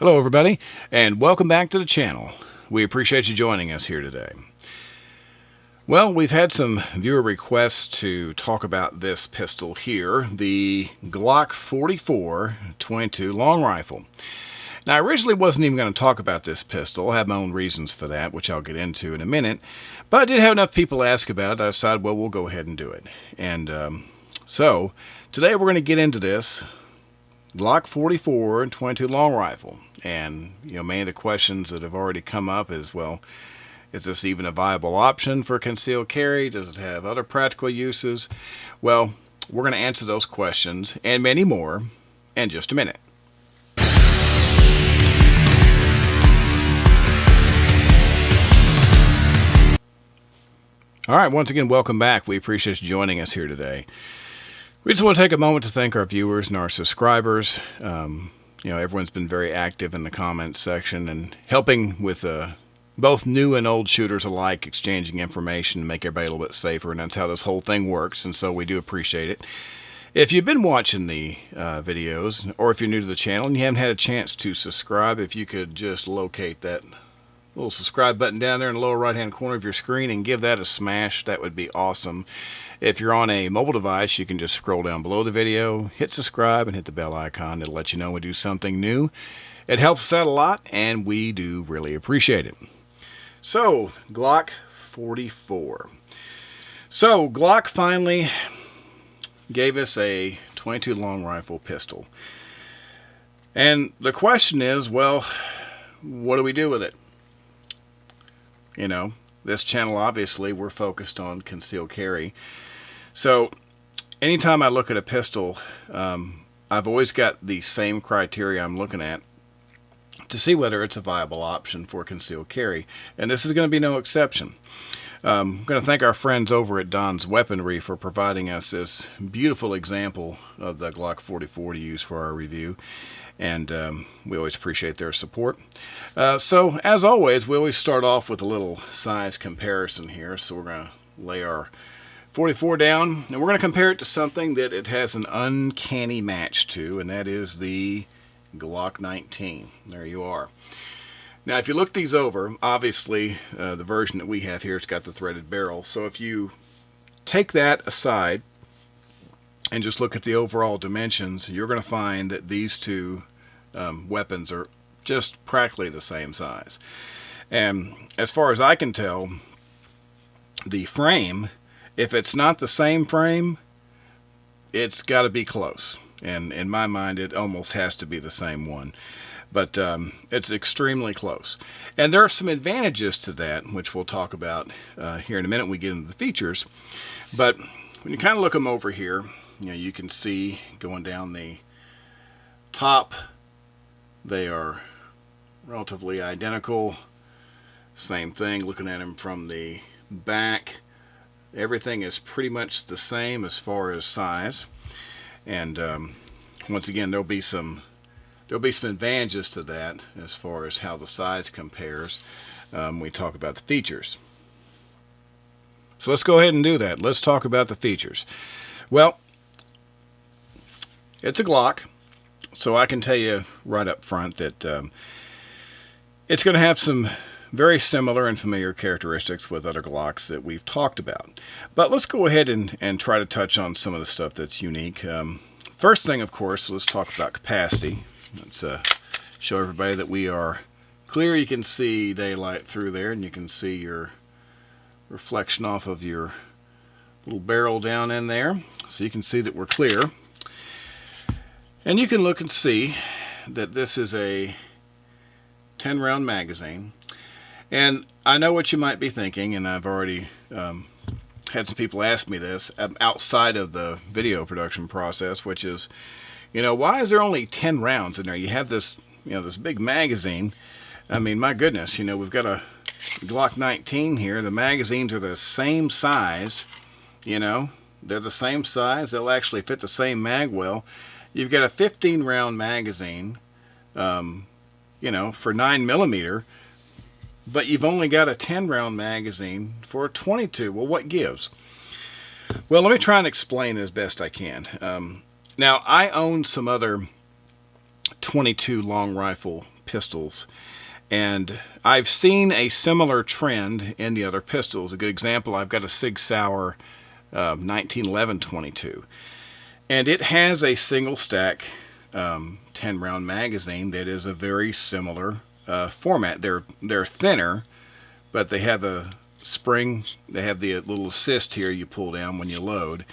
Hello everybody, and welcome back to the channel. We appreciate you joining us here today. Well, we've had some viewer requests to talk about this pistol here, the Glock 44 22 long rifle. Now, I originally wasn't even going to talk about this pistol. I have my own reasons for that, which I'll get into in a minute. But I did have enough people ask about it, I decided, well, we'll go ahead and do it. And so, today we're going to get into this Glock 44 and 22 long rifle. And, many of the questions that have already come up is, well, is this even a viable option for concealed carry? Does it have other practical uses? Well, we're going to answer those questions and many more in just a minute. All right, once again, welcome back. We appreciate you joining us here today. We just want to take a moment to thank our viewers and our subscribers. Everyone's been very active in the comments section and helping with both new and old shooters alike, exchanging information to make everybody a little bit safer, and that's how this whole thing works, and so we do appreciate it. If you've been watching the videos, or if you're new to the channel and you haven't had a chance to subscribe, if you could just locate that little subscribe button down there in the lower right hand corner of your screen and give that a smash, that would be awesome. If you're on a mobile device, you can just scroll down below the video, hit subscribe, and hit the bell icon. It'll let you know when we do something new. It helps us out a lot, and we do really appreciate it. So, Glock 44. So, Glock finally gave us a 22 long rifle pistol. And the question is, well, what do we do with it? This channel, obviously, we're focused on concealed carry. So, anytime I look at a pistol, I've always got the same criteria I'm looking at to see whether it's a viable option for concealed carry. And this is going to be no exception. I'm going to thank our friends over at Don's Weaponry for providing us this beautiful example of the Glock 44 to use for our review. And we always appreciate their support. So, as always, we always start off with a little size comparison here. So we're going to lay our 44 down, and we're going to compare it to something that it has an uncanny match to, and that is the Glock 19. There you are. Now, if you look these over, obviously the version that we have here has got the threaded barrel. So if you take that aside and just look at the overall dimensions, you're going to find that these two weapons are just practically the same size. And as far as I can tell, the frame, if it's not the same frame, it's got to be close. And in my mind, it almost has to be the same one. But it's extremely close. And there are some advantages to that, which we'll talk about here in a minute when we get into the features. But when you kind of look them over here, you can see going down the top, they are relatively identical. Same thing, looking at them from the back. Everything is pretty much the same as far as size. And once again, there'll be some advantages to that as far as how the size compares when we talk about the features. So let's go ahead and do that. Let's talk about the features. Well, it's a Glock, so I can tell you right up front that it's going to have some very similar and familiar characteristics with other Glocks that we've talked about. But let's go ahead and try to touch on some of the stuff that's unique. First thing, of course, let's talk about capacity. Let's show everybody that we are clear. You can see daylight through there, and you can see your reflection off of your little barrel down in there. So you can see that we're clear. And you can look and see that this is a 10-round magazine. And I know what you might be thinking, and I've already had some people ask me this outside of the video production process, which is, why is there only 10 rounds in there? You have this, this big magazine. I mean, my goodness, we've got a Glock 19 here. The magazines are the same size, they're the same size. They'll actually fit the same mag well. You've got a 15-round magazine, for 9mm, but you've only got a 10-round magazine for a 22. Well, what gives? Well, let me try and explain as best I can. Now, I own some other 22 long rifle pistols. And I've seen a similar trend in the other pistols. A good example, I've got a Sig Sauer 1911 22. And it has a single stack 10 round magazine that is a very similar format. They're thinner, but they have a spring. They have the little assist here you pull down when you load.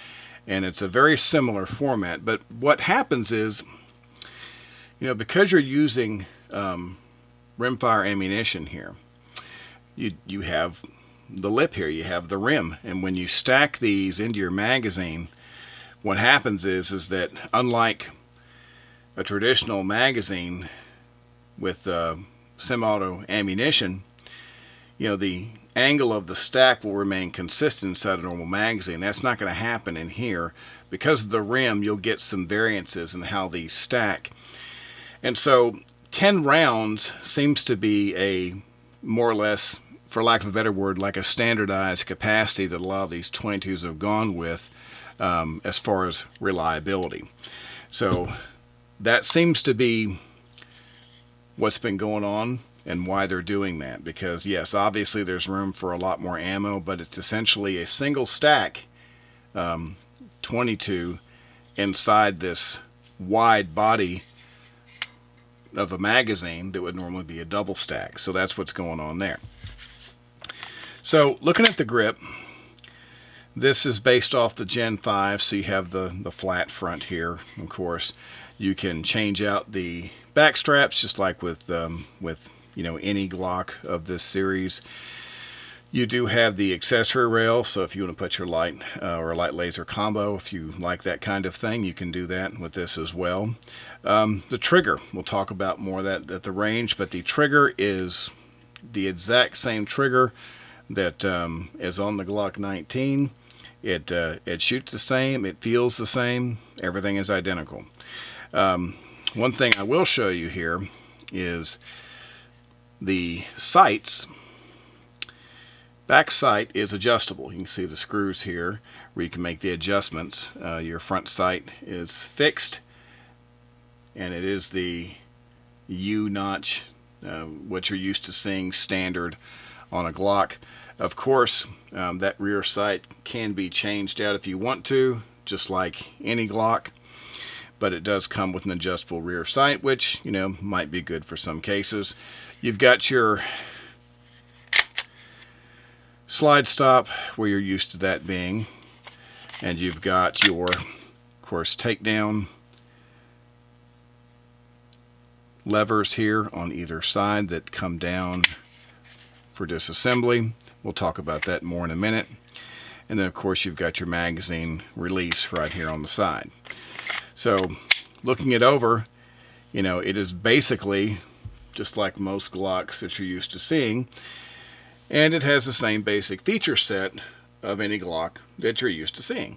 And it's a very similar format. But what happens is, because you're using rimfire ammunition here, you have the lip here, you have the rim, and when you stack these into your magazine, what happens is that unlike a traditional magazine with semi-auto ammunition, the angle of the stack will remain consistent inside a normal magazine. That's not going to happen in here. Because of the rim, you'll get some variances in how these stack. And so 10 rounds seems to be a more or less, for lack of a better word, like a standardized capacity that a lot of these 22s have gone with as far as reliability. So that seems to be what's been going on and why they're doing that. Because yes, obviously there's room for a lot more ammo, but it's essentially a single stack 22 inside this wide body of a magazine that would normally be a double stack. So that's what's going on there. So looking at the grip, this is based off the Gen 5, so you have the flat front here. Of course, you can change out the back straps just like with any Glock of this series. You do have the accessory rail, so if you want to put your light or a light laser combo, if you like that kind of thing, you can do that with this as well. The trigger, we'll talk about more of that at the range, but the trigger is the exact same trigger that is on the Glock 19. It shoots the same, it feels the same, everything is identical. One thing I will show you here is the sights. Back sight is adjustable. You can see the screws here where you can make the adjustments. Your front sight is fixed, and it is the U notch, what you're used to seeing standard on a Glock. Of course, that rear sight can be changed out if you want to, just like any Glock, but it does come with an adjustable rear sight, which might be good for some cases. You've got your slide stop where you're used to that being, and you've got your, of course, takedown levers here on either side that come down for disassembly. We'll talk about that more in a minute. And then of course you've got your magazine release right here on the side. So looking it over, it is basically just like most Glocks that you're used to seeing. And it has the same basic feature set of any Glock that you're used to seeing.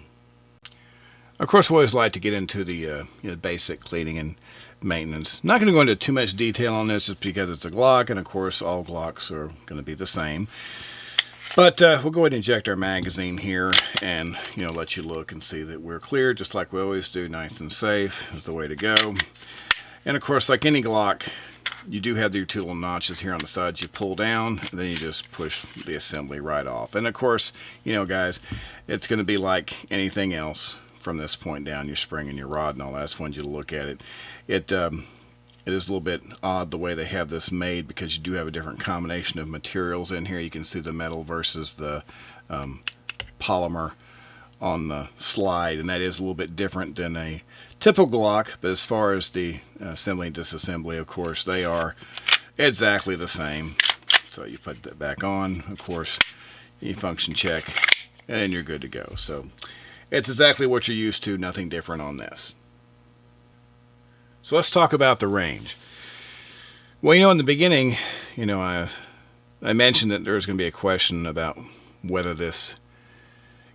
Of course, we always like to get into the basic cleaning and maintenance. Not going to go into too much detail on this just because it's a Glock, and of course all Glocks are going to be the same. But we'll go ahead and inject our magazine here and let you look and see that we're clear, just like we always do. Nice and safe is the way to go. And of course, like any Glock, you do have your two little notches here on the sides you pull down, and then you just push the assembly right off. And of course, guys, it's going to be like anything else from this point down, your spring and your rod and all that. I just wanted you to look at it. It is a little bit odd the way they have this made, because you do have a different combination of materials in here. You can see the metal versus the polymer on the slide, and that is a little bit different than a typical Glock. But as far as the assembly and disassembly, of course, they are exactly the same. So you put that back on, of course, you function check, and then you're good to go. So it's exactly what you're used to, nothing different on this. So let's talk about the range. Well, in the beginning, I mentioned that there's going to be a question about whether this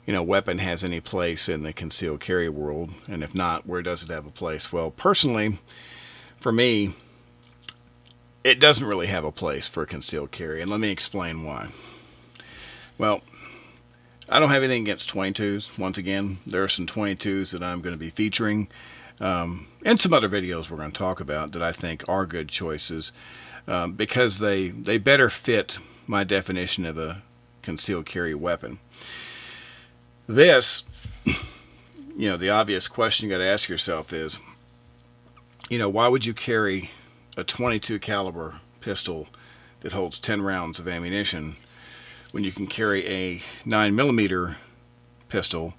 weapon has any place in the concealed carry world, and if not, where does it have a place? Well, personally, for me, it doesn't really have a place for concealed carry, and let me explain why. Well, I don't have anything against 22s. Once again, there are some 22s that I'm going to be featuring. and some other videos we're going to talk about that I think are good choices, because they better fit my definition of a concealed carry weapon. This, the obvious question you got to ask yourself is, why would you carry a .22 caliber pistol that holds 10 rounds of ammunition when you can carry a 9mm pistol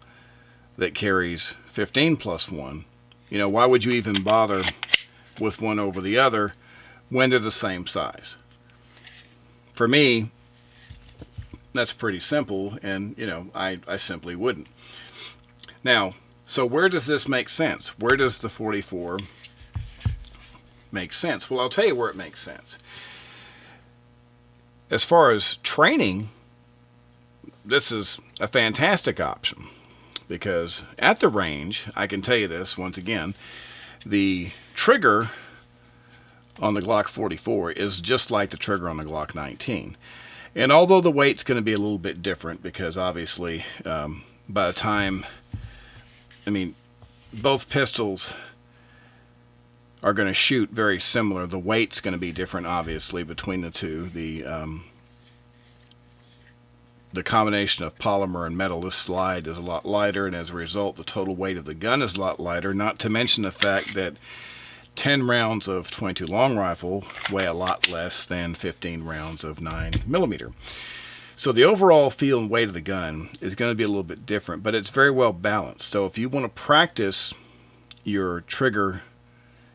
that carries 15 plus 1? Why would you even bother with one over the other when they're the same size? For me, that's pretty simple, and I simply wouldn't. Now, so where does this make sense? Where does the 44 make sense? Well, I'll tell you where it makes sense. As far as training, this is a fantastic option, because at the range, I can tell you this once again, the trigger on the Glock 44 is just like the trigger on the Glock 19. And although the weight's going to be a little bit different, because obviously by the time, both pistols are going to shoot very similar. The weight's going to be different, obviously, between the two. The combination of polymer and metal, this slide is a lot lighter, and as a result, the total weight of the gun is a lot lighter, not to mention the fact that 10 rounds of .22 long rifle weigh a lot less than 15 rounds of 9mm. So the overall feel and weight of the gun is going to be a little bit different, but it's very well balanced. So if you want to practice your trigger,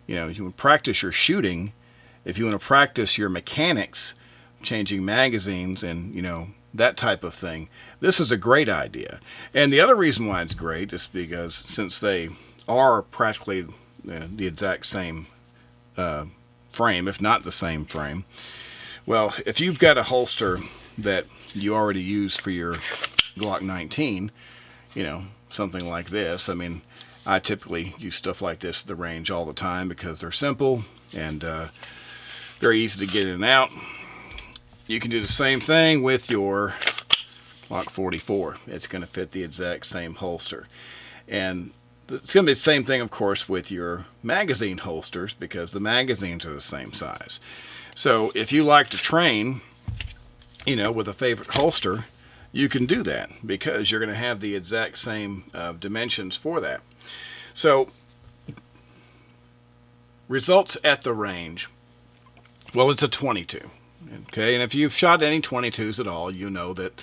you want to practice your shooting, if you want to practice your mechanics, changing magazines and, that type of thing, this is a great idea. And the other reason why it's great is because since they are practically the exact same frame, if not the same frame, well, if you've got a holster that you already use for your Glock 19, something like this, I typically use stuff like this at the range all the time because they're simple and very easy to get in and out. You can do the same thing with your Glock 44. It's going to fit the exact same holster. And it's going to be the same thing, of course, with your magazine holsters, because the magazines are the same size. So if you like to train, with a favorite holster, you can do that because you're going to have the exact same dimensions for that. So results at the range, well, it's a .22. Okay, and if you've shot any .22s at all, you know that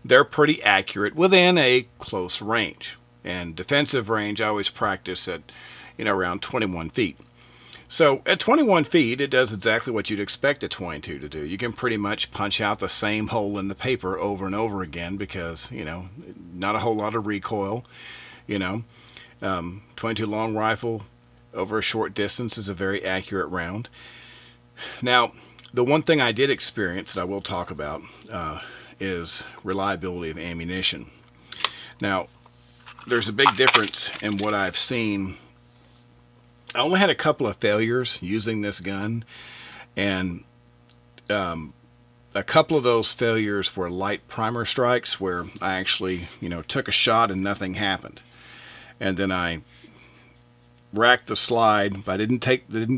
they're pretty accurate within a close range. And defensive range, I always practice at, around 21 feet. So at 21 feet, it does exactly what you'd expect a .22 to do. You can pretty much punch out the same hole in the paper over and over again because, not a whole lot of recoil. 22 long rifle over a short distance is a very accurate round. Now, the one thing I did experience that I will talk about is reliability of ammunition. Now, there's a big difference in what I've seen. I only had a couple of failures using this gun, and a couple of those failures were light primer strikes where I actually, took a shot and nothing happened. And then I racked the slide, but I didn't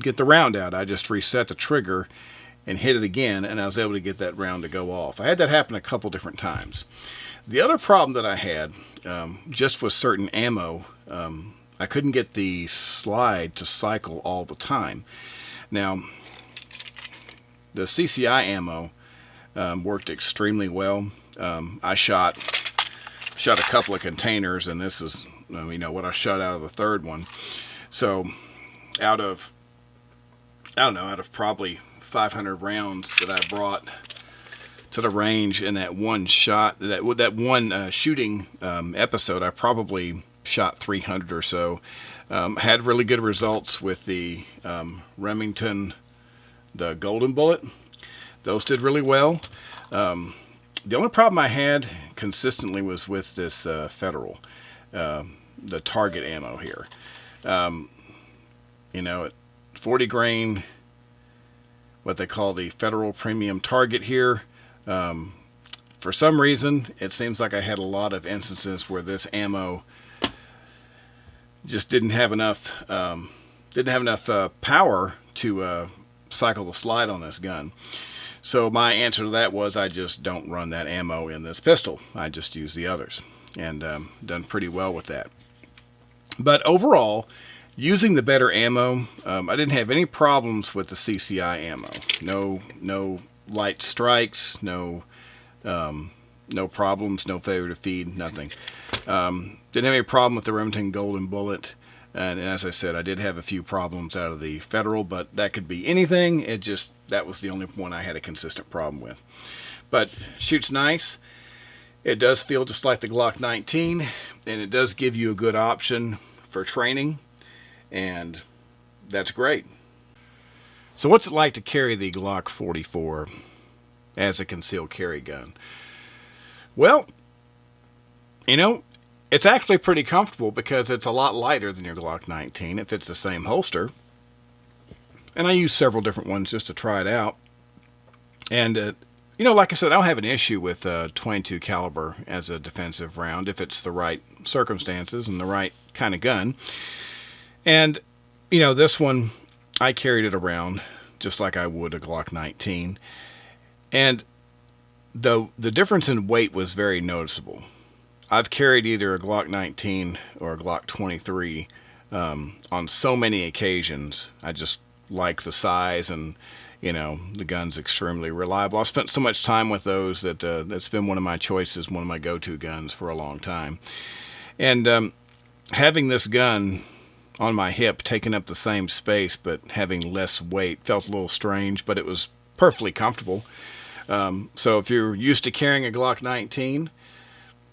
get the round out. I just reset the trigger and hit it again, and I was able to get that round to go off. I had that happen a couple different times. The other problem that I had, just with certain ammo, I couldn't get the slide to cycle all the time. Now, the CCI ammo worked extremely well. I shot a couple of containers, and this is, what I shot out of the third one. So, out of probably 500 rounds that I brought to the range in that one shot, that one shooting episode, I probably shot 300 or so. Had really good results with the Remington, the Golden Bullet. Those did really well. The only problem I had consistently was with this Federal, the target ammo here. At 40 grain, what they call the Federal Premium Target here. For some reason, it seems like I had a lot of instances where this ammo just didn't have enough power to cycle the slide on this gun. So my answer to that was I just don't run that ammo in this pistol. I just use the others, and done pretty well with that. But overall, using the better ammo, I didn't have any problems with the CCI ammo. No light strikes, no problems, no failure to feed, nothing. Didn't have any problem with the Remington Golden Bullet. And as I said, I did have a few problems out of the Federal, but that could be anything. That was the only one I had a consistent problem with. But shoots nice. It does feel just like the Glock 19, and it does give you a good option for training, and that's great. So what's it like to carry the Glock 44 as a concealed carry gun? Well, it's actually pretty comfortable because it's a lot lighter than your Glock 19. It fits the same holster. And I use several different ones just to try it out. And, like I said, I don't have an issue with 22 caliber as a defensive round if it's the right circumstances and the right kind of gun. And, this one, I carried it around just like I would a Glock 19. And the difference in weight was very noticeable. I've carried either a Glock 19 or a Glock 23 on so many occasions. I just like the size, and the gun's extremely reliable. I've spent so much time with those that that's been one of my choices, one of my go-to guns for a long time. And having this gun on my hip, taking up the same space but having less weight, felt a little strange, but it was perfectly comfortable. So if you're used to carrying a Glock 19,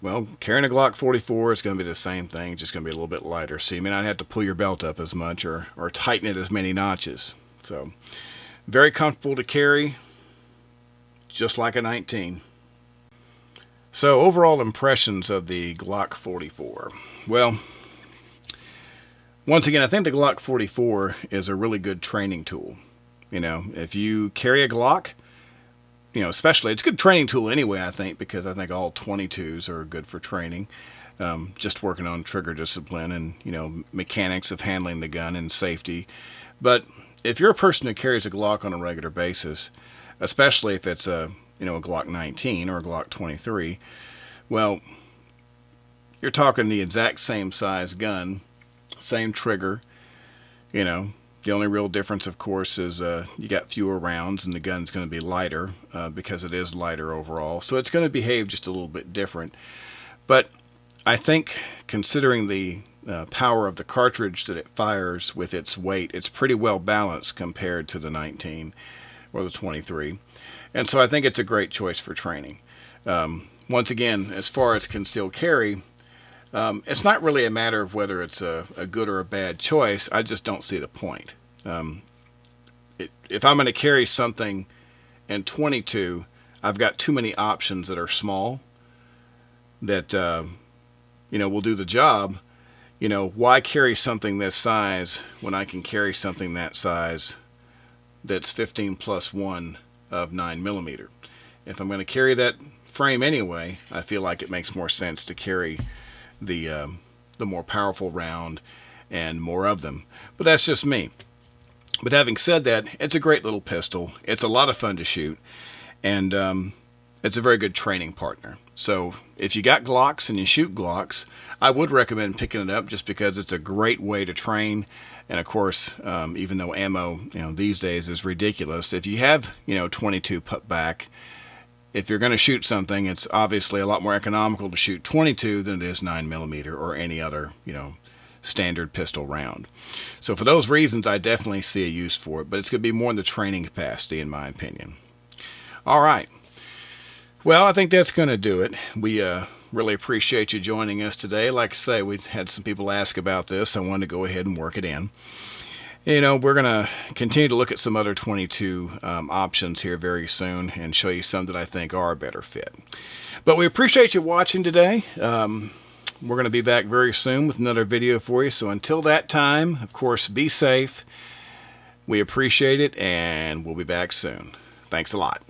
well, carrying a Glock 44 is going to be the same thing, just going to be a little bit lighter. So you may not have to pull your belt up as much or tighten it as many notches. So very comfortable to carry, just like a 19. So overall impressions of the Glock 44. Well, once again, I think the Glock 44 is a really good training tool. If you carry a Glock, especially, it's a good training tool anyway, I think, because I think all 22s are good for training. Just working on trigger discipline and, mechanics of handling the gun and safety. But if you're a person who carries a Glock on a regular basis, especially if it's a Glock 19 or a Glock 23, well, you're talking the exact same size gun, same trigger, The only real difference, of course, is you got fewer rounds and the gun's going to be lighter because it is lighter overall. So it's going to behave just a little bit different. But I think considering the power of the cartridge that it fires with its weight, it's pretty well balanced compared to the 19 or the 23. And so I think it's a great choice for training. Once again, as far as concealed carry, it's not really a matter of whether it's a good or a bad choice. I just don't see the point. If I'm going to carry something in 22, I've got too many options that are small that, will do the job. Why carry something this size when I can carry something that size that's 15 plus 1 of 9mm? If I'm going to carry that frame anyway, I feel like it makes more sense to carry the more powerful round and more of them. But that's just me. But having said that, it's a great little pistol. It's a lot of fun to shoot, and it's a very good training partner. So if you got Glocks and you shoot Glocks, I would recommend picking it up just because it's a great way to train. And of course, even though ammo, these days is ridiculous, if you have, 22 put back, if you're going to shoot something, it's obviously a lot more economical to shoot 22 than it is 9mm or any other, standard pistol round. So for those reasons, I definitely see a use for it, but it's going to be more in the training capacity, in my opinion. All right. Well, I think that's going to do it. We really appreciate you joining us today. Like I say, we had some people ask about this. I wanted to go ahead and work it in. We're going to continue to look at some other 22 options here very soon and show you some that I think are a better fit. But we appreciate you watching today. We're going to be back very soon with another video for you. So until that time, of course, be safe. We appreciate it, and we'll be back soon. Thanks a lot.